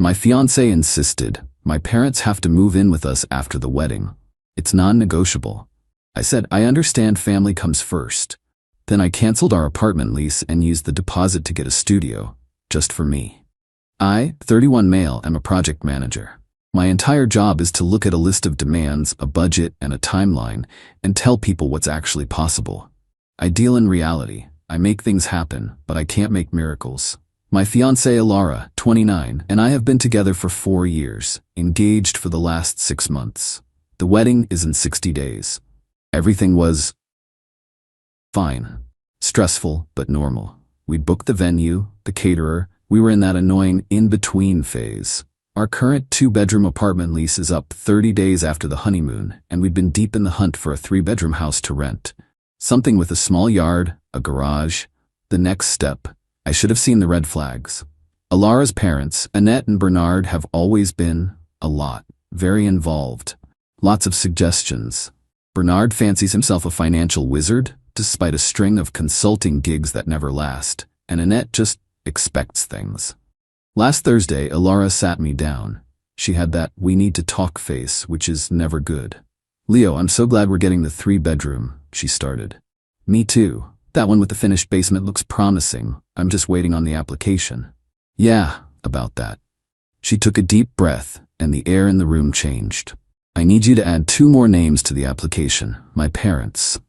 My fiancé insisted. My parents have to move in with us after the wedding. It's non-negotiable. I said, I understand family comes first. Then I canceled our apartment lease and used the deposit to get a studio, just for me. I, 31 male, am a project manager. My entire job is to look at a list of demands, a budget, and a timeline, and tell people what's actually possible. I deal in reality. I make things happen, but I can't make miracles. My fiancée Alara, 29, and I have been together for 4 years, engaged for the last 6 months. The wedding is in 60 days. Everything was fine. Stressful, but normal. We'd booked the venue, the caterer. We were in that annoying in-between phase. Our current 2-bedroom apartment lease is up 30 days after the honeymoon, and we'd been deep in the hunt for a 3-bedroom house to rent. Something with a small yard, a garage. The next step. I should have seen the red flags. Alara's parents, Annette and Bernard, have always been very involved. Lots of suggestions. Bernard fancies himself a financial wizard, despite a string of consulting gigs that never last, and Annette just expects things. Last Thursday, Alara sat me down. She had that "we need to talk" face, which is never good. "Leo, I'm so glad we're getting the 3-bedroom, she started. "Me too. That one with the finished basement looks promising. I'm just waiting on the application." "Yeah, about that." She took a deep breath, and the air in the room changed. "I need you to add 2 more names to the application. My parents."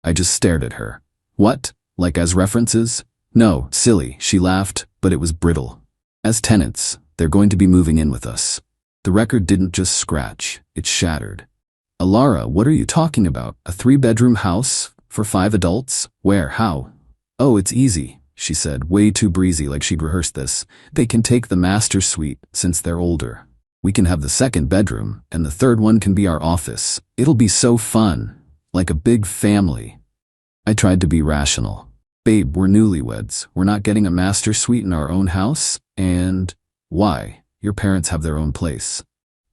I just stared at her. "What? Like as references?" "No, silly," she laughed, but it was brittle. "As tenants, they're going to be moving in with us." The record didn't just scratch, it shattered. "Alara, what are you talking about? A 3-bedroom house? For 5 adults? Where? How?" "Oh, it's easy," she said, way too breezy, like she'd rehearsed this. "They can take the master suite, since they're older. We can have the 2nd bedroom, and the 3rd one can be our office. It'll be so fun. Like a big family." I tried to be rational. "Babe, we're newlyweds. We're not getting a master suite in our own house? And why? Your parents have their own place."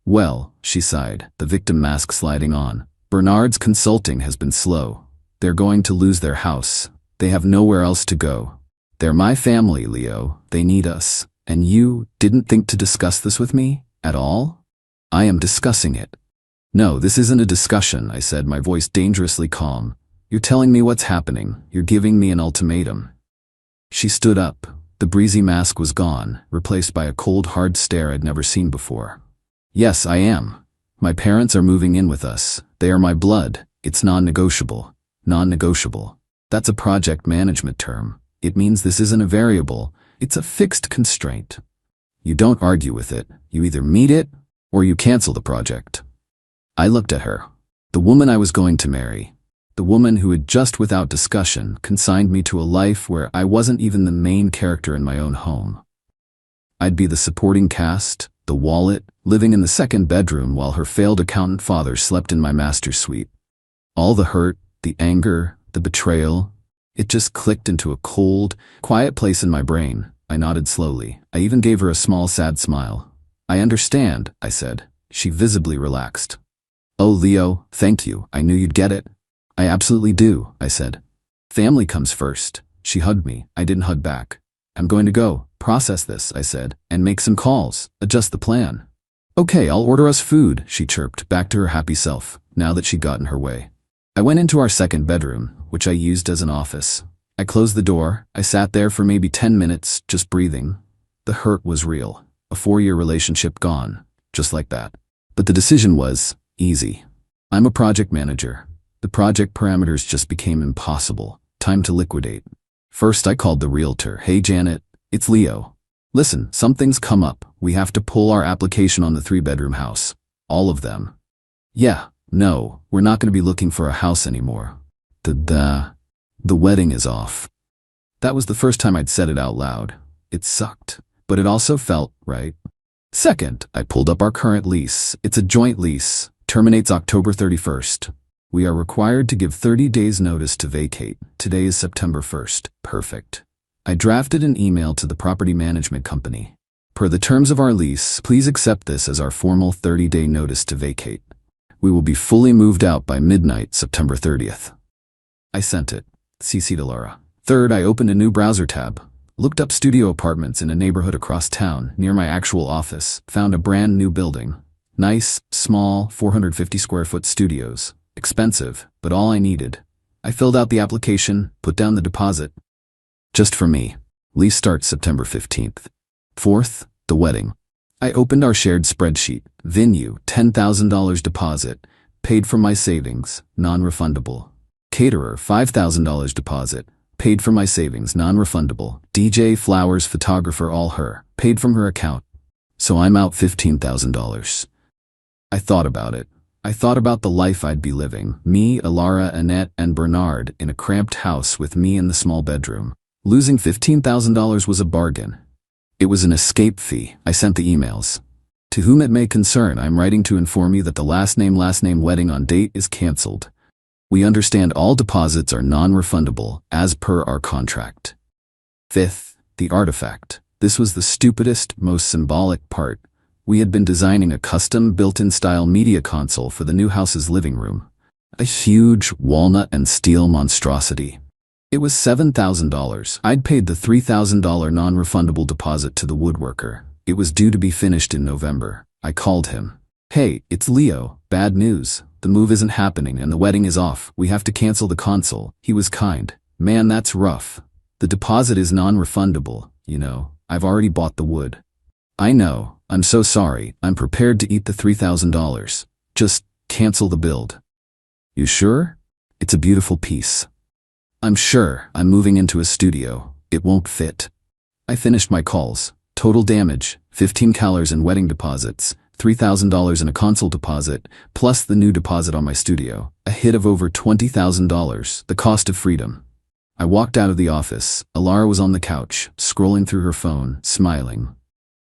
"Well," she sighed, the victim mask sliding on, "Bernard's consulting has been slow. They're going to lose their house. They have nowhere else to go. They're my family, Leo. They need us. And you didn't think to discuss this with me? At all?" "I am discussing it." "No, this isn't a discussion," I said, my voice dangerously calm. "You're telling me what's happening. You're giving me an ultimatum." She stood up. The breezy mask was gone, replaced by a cold, hard stare I'd never seen before. "Yes, I am. My parents are moving in with us. They are my blood. It's non-negotiable." Non-negotiable. That's a project management term. It means this isn't a variable. It's a fixed constraint. You don't argue with it. You either meet it, or you cancel the project. I looked at her. The woman I was going to marry. The woman who had just without discussion consigned me to a life where I wasn't even the main character in my own home. I'd be the supporting cast, the wallet, living in the 2nd bedroom while her failed accountant father slept in my master suite. All the hurt, the anger, the betrayal, it just clicked into a cold, quiet place in my brain. I nodded slowly. I even gave her a small, sad smile. "I understand," I said. She visibly relaxed. "Oh, Leo, thank you. I knew you'd get it." "I absolutely do," I said. "Family comes first." She hugged me. I didn't hug back. "I'm going to go process this," I said, "and make some calls, adjust the plan." "Okay, I'll order us food," she chirped, back to her happy self, now that she'd gotten her way. I went into our 2nd bedroom, which I used as an office. I closed the door. I sat there for maybe 10 minutes, just breathing. The hurt was real. A 4-year relationship gone, just like that. But the decision was easy. I'm a project manager. The project parameters just became impossible. Time to liquidate. First, I called the realtor. "Hey, Janet, it's Leo. Listen, something's come up. We have to pull our application on the 3-bedroom house. All of them." "Yeah, no, we're not going to be looking for a house anymore. The wedding is off." That was the first time I'd said it out loud. It sucked, but it also felt right. Second, I pulled up our current lease. It's a joint lease. Terminates October 31st. We are required to give 30 days notice to vacate. Today is September 1st. Perfect. I drafted an email to the property management company. "Per the terms of our lease, please accept this as our formal 30-day notice to vacate. We will be fully moved out by midnight, September 30th. I sent it. CC'd Alara. Third, I opened a new browser tab. Looked up studio apartments in a neighborhood across town, near my actual office. Found a brand new building. Nice, small, 450 square foot studios. Expensive, but all I needed. I filled out the application, put down the deposit. Just for me. Lease starts September 15th. 4th, the wedding. I opened our shared spreadsheet. Venue, $10,000 deposit. Paid from my savings, non-refundable. Caterer, $5,000 deposit. Paid from my savings, non-refundable. DJ, flowers, photographer, all her. Paid from her account. So I'm out $15,000. I thought about it. I thought about the life I'd be living. Me, Alara, Annette, and Bernard in a cramped house with me in the small bedroom. Losing $15,000 was a bargain. It was an escape fee. I sent the emails. To whom it may concern, I'm writing to inform you that the last name wedding on date is cancelled. We understand all deposits are non-refundable, as per our contract. 5th, the artifact. This was the stupidest, most symbolic part. We had been designing a custom built-in style media console for the new house's living room. A huge walnut and steel monstrosity. It was $7,000. I'd paid the $3,000 non-refundable deposit to the woodworker. It was due to be finished in November. I called him. Hey, it's Leo. Bad news. The move isn't happening and the wedding is off. We have to cancel the console. He was kind. Man, that's rough. The deposit is non-refundable, you know. I've already bought the wood. I know. I'm so sorry. I'm prepared to eat the $3,000. Just cancel the build. You sure? It's a beautiful piece. I'm sure. I'm moving into a studio. It won't fit. I finished my calls. Total damage, $15,000 in wedding deposits, $3,000 in a console deposit, plus the new deposit on my studio. A hit of over $20,000, the cost of freedom. I walked out of the office. Alara was on the couch, scrolling through her phone, smiling.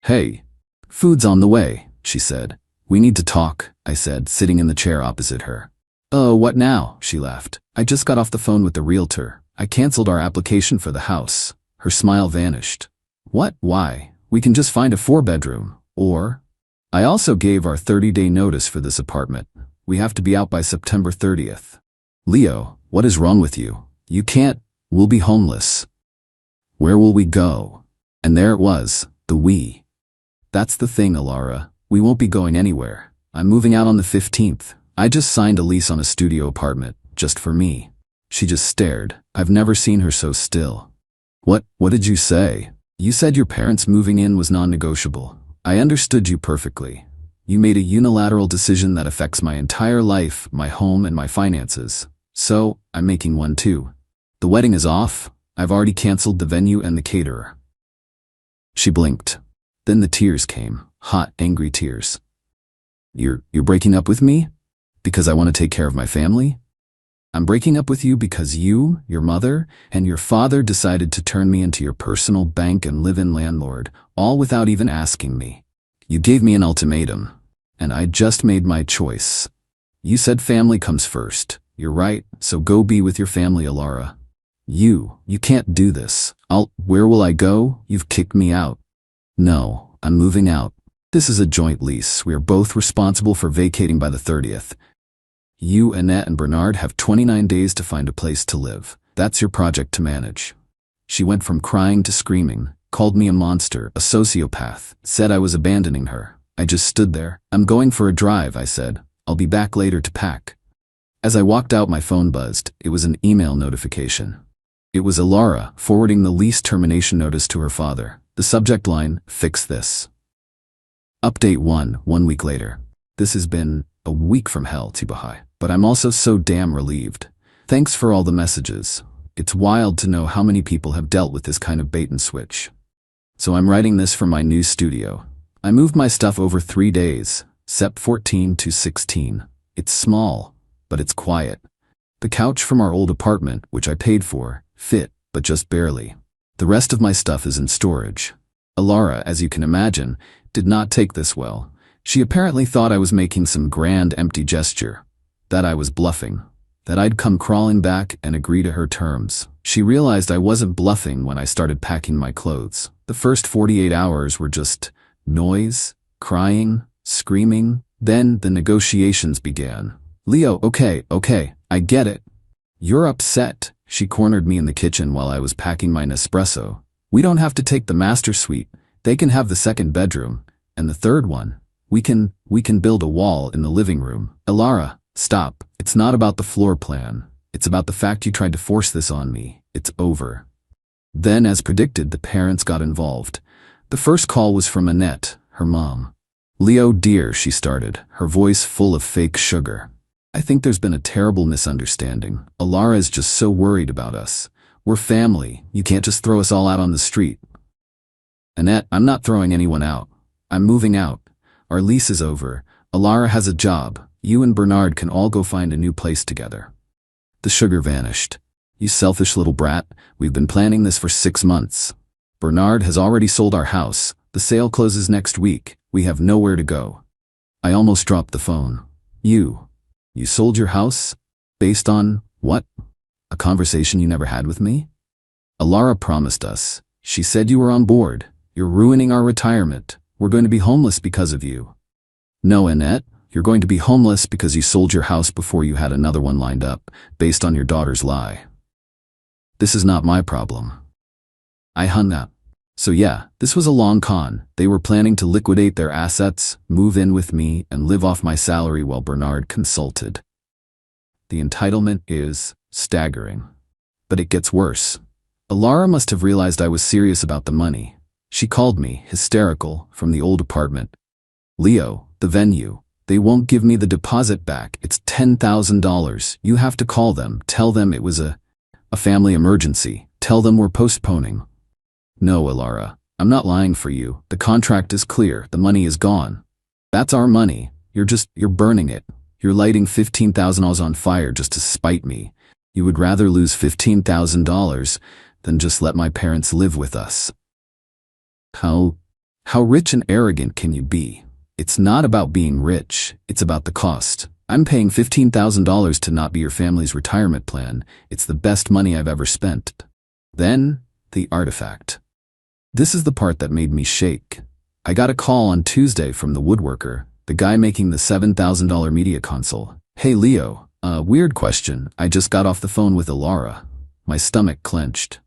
Hey, food's on the way, she said. We need to talk, I said, sitting in the chair opposite her. Oh, what now? She laughed. I just got off the phone with the realtor. I canceled our application for the house. Her smile vanished. What? Why? We can just find a 4-bedroom. Or? I also gave our 30-day notice for this apartment. We have to be out by September 30th. Leo, what is wrong with you? You can't. We'll be homeless. Where will we go? And there it was, the we. That's the thing, Alara. We won't be going anywhere. I'm moving out on the 15th. I just signed a lease on a studio apartment, just for me. She just stared. I've never seen her so still. What did you say? You said your parents moving in was non-negotiable. I understood you perfectly. You made a unilateral decision that affects my entire life, my home, and my finances. So, I'm making one too. The wedding is off. I've already canceled the venue and the caterer. She blinked. Then the tears came. Hot, angry tears. You're breaking up with me? Because I want to take care of my family? I'm breaking up with you because you, your mother, and your father decided to turn me into your personal bank and live-in landlord, all without even asking me. You gave me an ultimatum, and I just made my choice. You said family comes first. You're right, so go be with your family, Alara. You can't do this. Where will I go? You've kicked me out. No, I'm moving out. This is a joint lease. We are both responsible for vacating by the 30th. You, Annette, and Bernard have 29 days to find a place to live. That's your project to manage. She went from crying to screaming, called me a monster, a sociopath, said I was abandoning her. I just stood there. I'm going for a drive, I said. I'll be back later to pack. As I walked out, my phone buzzed. It was an email notification. It was Alara forwarding the lease termination notice to her father. The subject line, fix this. Update 1 week later. This has been a week from hell, Tibahai. But I'm also so damn relieved. Thanks for all the messages. It's wild to know how many people have dealt with this kind of bait and switch. So I'm writing this for my new studio. I moved my stuff over 3 days, Sep 14 to 16. It's small, but it's quiet. The couch from our old apartment, which I paid for, fit, but just barely. The rest of my stuff is in storage. Alara, as you can imagine, did not take this well. She apparently thought I was making some grand empty gesture. That I was bluffing. That I'd come crawling back and agree to her terms. She realized I wasn't bluffing when I started packing my clothes. The first 48 hours were just noise, crying, screaming. Then the negotiations began. Leo, okay, I get it. You're upset. She cornered me in the kitchen while I was packing my Nespresso. We don't have to take the master suite. They can have the second bedroom. And the third one. We can build a wall in the living room. Elara, stop. It's not about the floor plan. It's about the fact you tried to force this on me. It's over. Then, as predicted, the parents got involved. The first call was from Annette, her mom. Leo, dear, she started, her voice full of fake sugar. I think there's been a terrible misunderstanding. Elara is just so worried about us. We're family. You can't just throw us all out on the street. Annette, I'm not throwing anyone out. I'm moving out. Our lease is over. Elara has a job. You and Bernard can all go find a new place together. The sugar vanished. You selfish little brat. We've been planning this for 6 months. Bernard has already sold our house. The sale closes next week. We have nowhere to go. I almost dropped the phone. You sold your house? Based on what? A conversation you never had with me? Elara promised us. She said you were on board. You're ruining our retirement. We're going to be homeless because of you. No, Annette, you're going to be homeless because you sold your house before you had another one lined up, based on your daughter's lie. This is not my problem. I hung up. So yeah, this was a long con. They were planning to liquidate their assets, move in with me, and live off my salary while Bernard consulted. The entitlement is staggering. But it gets worse. Elara must have realized I was serious about the money. She called me, hysterical, from the old apartment. Leo, the venue. They won't give me the deposit back. It's $10,000. You have to call them. Tell them it was a family emergency. Tell them we're postponing. No, Elara. I'm not lying for you. The contract is clear. The money is gone. That's our money. You're burning it. You're lighting $15,000 on fire just to spite me. You would rather lose $15,000 than just let my parents live with us. How rich and arrogant can you be? It's not about being rich. It's about the cost. I'm paying $15,000 to not be your family's retirement plan. It's the best money I've ever spent. Then, the artifact. This is the part that made me shake. I got a call on Tuesday from the woodworker, the guy making the $7,000 media console. Hey Leo, weird question. I just got off the phone with Elara. My stomach clenched.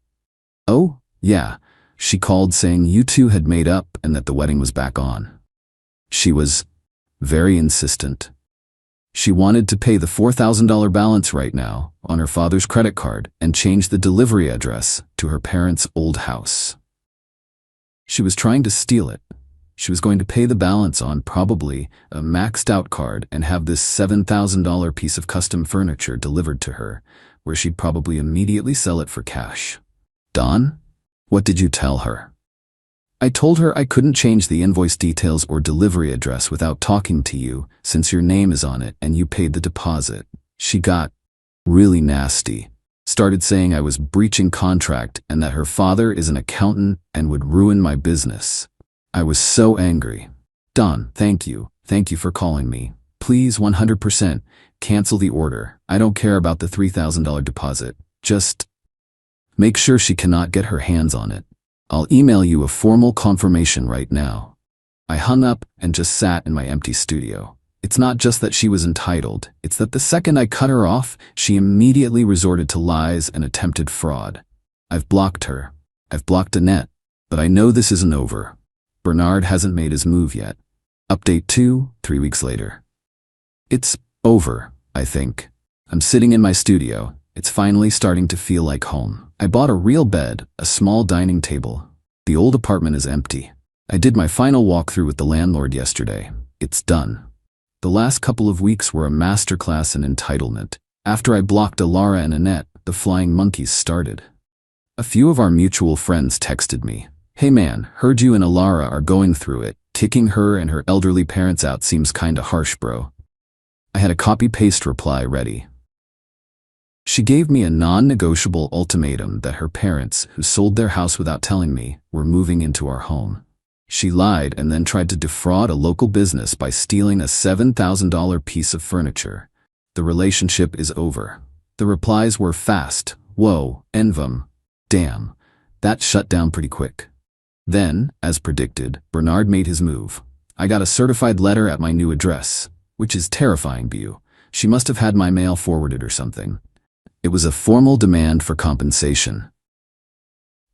Oh, yeah. She called saying you two had made up and that the wedding was back on. She was very insistent. She wanted to pay the $4,000 balance right now on her father's credit card and change the delivery address to her parents' old house. She was trying to steal it. She was going to pay the balance on probably a maxed out card and have this $7,000 piece of custom furniture delivered to her, where she'd probably immediately sell it for cash. Dawn? What did you tell her? I told her I couldn't change the invoice details or delivery address without talking to you, since your name is on it and you paid the deposit. She got really nasty. Started saying I was breaching contract and that her father is an accountant and would ruin my business. I was so angry. Dawn, thank you. Thank you for calling me. Please 100% cancel the order. I don't care about the $3,000 deposit. Just make sure she cannot get her hands on it. I'll email you a formal confirmation right now. I hung up and just sat in my empty studio. It's not just that she was entitled, it's that the second I cut her off, she immediately resorted to lies and attempted fraud. I've blocked her. I've blocked Annette. But I know this isn't over. Bernard hasn't made his move yet. Update 2, 3 weeks later. It's over, I think. I'm sitting in my studio. It's finally starting to feel like home. I bought a real bed, a small dining table. The old apartment is empty. I did my final walkthrough with the landlord yesterday. It's done. The last couple of weeks were a masterclass in entitlement. After I blocked Elara and Annette, the flying monkeys started. A few of our mutual friends texted me. Hey man, heard you and Elara are going through it. Kicking her and her elderly parents out seems kinda harsh, bro. I had a copy-paste reply ready. She gave me a non-negotiable ultimatum that her parents, who sold their house without telling me, were moving into our home. She lied and then tried to defraud a local business by stealing a $7,000 piece of furniture. The relationship is over. The replies were fast. Whoa, envum. Damn. That shut down pretty quick. Then, as predicted, Bernard made his move. I got a certified letter at my new address, which is terrifying, Bu. She must have had my mail forwarded or something. It was a formal demand for compensation.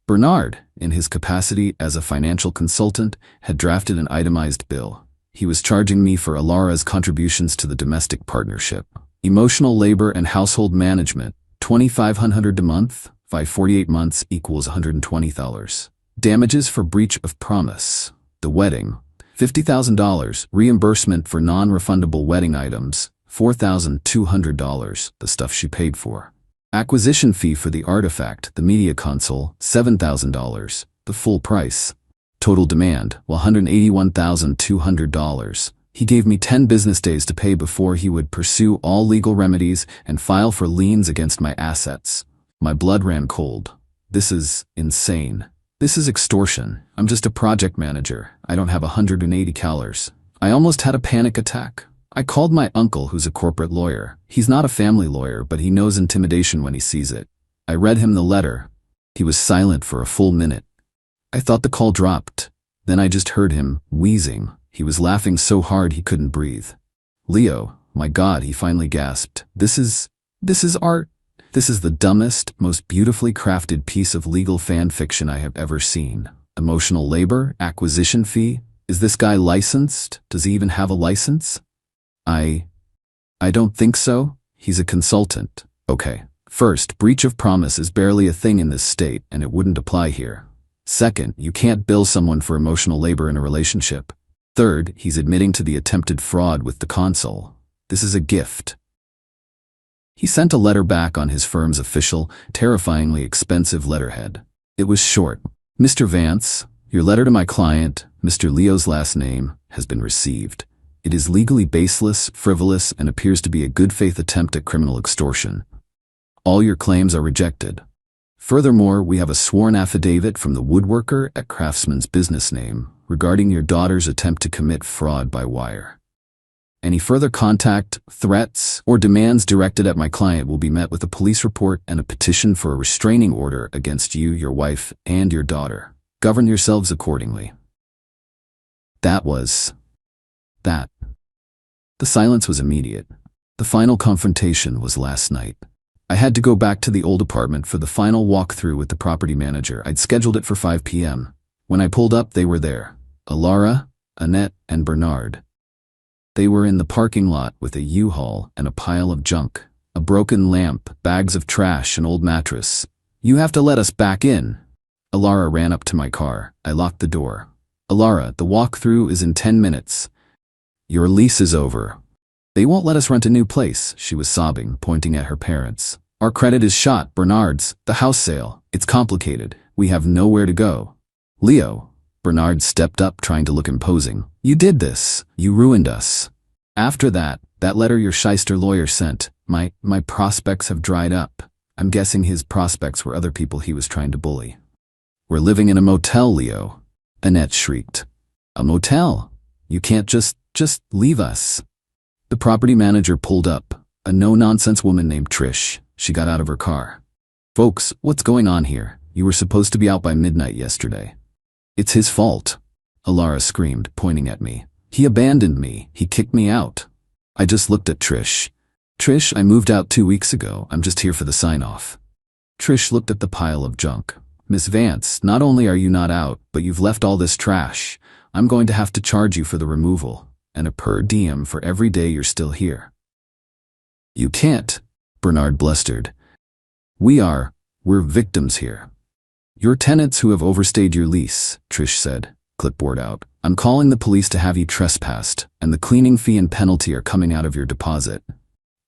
Bernard, in his capacity as a financial consultant, had drafted an itemized bill. He was charging me for Alara's contributions to the domestic partnership. Emotional labor and household management, $2,500 a month, 48 months equals $120. Damages for breach of promise. The wedding, $50,000. Reimbursement for non-refundable wedding items, $4,200, the stuff she paid for. Acquisition fee for the artifact, the media console, $7,000, the full price. Total demand, $181,200. He gave me 10 business days to pay before he would pursue all legal remedies and file for liens against my assets. My blood ran cold. This is insane. This is extortion. I'm just a project manager. I don't have 180 calories. I almost had a panic attack. I called my uncle, who's a corporate lawyer. He's not a family lawyer, but he knows intimidation when he sees it. I read him the letter. He was silent for a full minute. I thought the call dropped. Then I just heard him wheezing. He was laughing so hard he couldn't breathe. Leo, my God, he finally gasped. This is art. This is the dumbest, most beautifully crafted piece of legal fan fiction I have ever seen. Emotional labor, acquisition fee. Is this guy licensed? Does he even have a license? I don't think so. He's a consultant. Okay. First, breach of promise is barely a thing in this state, and it wouldn't apply here. Second, you can't bill someone for emotional labor in a relationship. Third, he's admitting to the attempted fraud with the console. This is a gift. He sent a letter back on his firm's official, terrifyingly expensive letterhead. It was short. Mr. Vance, your letter to my client, Mr. Leo's last name, has been received. It is legally baseless, frivolous, and appears to be a good-faith attempt at criminal extortion. All your claims are rejected. Furthermore, we have a sworn affidavit from the woodworker at Craftsman's business name regarding your daughter's attempt to commit fraud by wire. Any further contact, threats, or demands directed at my client will be met with a police report and a petition for a restraining order against you, your wife, and your daughter. Govern yourselves accordingly. That. The silence was immediate. The final confrontation was last night. I had to go back to the old apartment for the final walkthrough with the property manager. I'd scheduled it for 5 p.m. When I pulled up, they were there. Alara, Annette, and Bernard. They were in the parking lot with a U-Haul and a pile of junk. A broken lamp, bags of trash, an old mattress. You have to let us back in. Alara ran up to my car. I locked the door. Alara, the walkthrough is in 10 minutes. Your lease is over. They won't let us rent a new place, she was sobbing, pointing at her parents. Our credit is shot, Bernard's, the house sale. It's complicated. We have nowhere to go. Leo. Bernard stepped up, trying to look imposing. You did this. You ruined us. After that letter your shyster lawyer sent, my prospects have dried up. I'm guessing his prospects were other people he was trying to bully. We're living in a motel, Leo. Annette shrieked. A motel? You can't just leave us. The property manager pulled up, a no-nonsense woman named Trish. She got out of her car. Folks, what's going on here? You were supposed to be out by midnight yesterday. It's his fault. Alara screamed, pointing at me. He abandoned me. He kicked me out. I just looked at Trish. Trish, I moved out 2 weeks ago. I'm just here for the sign-off. Trish looked at the pile of junk. Miss Vance, not only are you not out, but you've left all this trash. I'm going to have to charge you for the removal, and a per diem for every day you're still here. You can't, Bernard blustered. We're victims here. You're tenants who have overstayed your lease, Trish said, clipboard out. I'm calling the police to have you trespassed, and the cleaning fee and penalty are coming out of your deposit.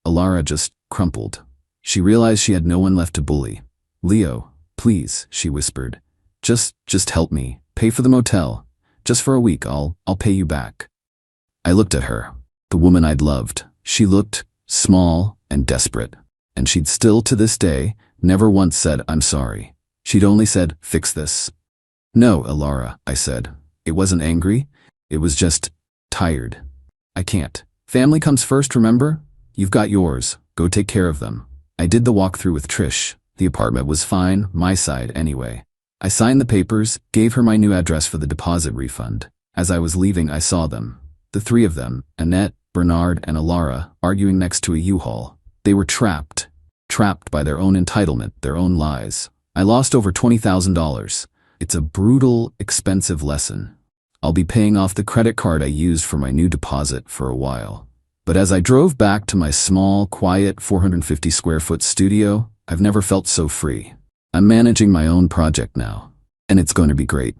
Alara just crumpled. She realized she had no one left to bully. Leo, please, she whispered. Just help me. Pay for the motel. Just for a week, I'll pay you back. I looked at her, the woman I'd loved. She looked small and desperate, and she'd still, to this day, never once said, I'm sorry. She'd only said, fix this. No, Alara, I said. It wasn't angry. It was just tired. I can't. Family comes first, remember? You've got yours. Go take care of them. I did the walkthrough with Trish. The apartment was fine, my side anyway. I signed the papers, gave her my new address for the deposit refund. As I was leaving, I saw them. The three of them, Annette, Bernard, and Alara, arguing next to a U-Haul. They were trapped by their own entitlement, their own lies. I lost over $20,000. It's a brutal, expensive lesson. I'll be paying off the credit card I used for my new deposit for a while. But as I drove back to my small, quiet 450 square foot studio, I've never felt so free. I'm managing my own project now, and it's going to be great.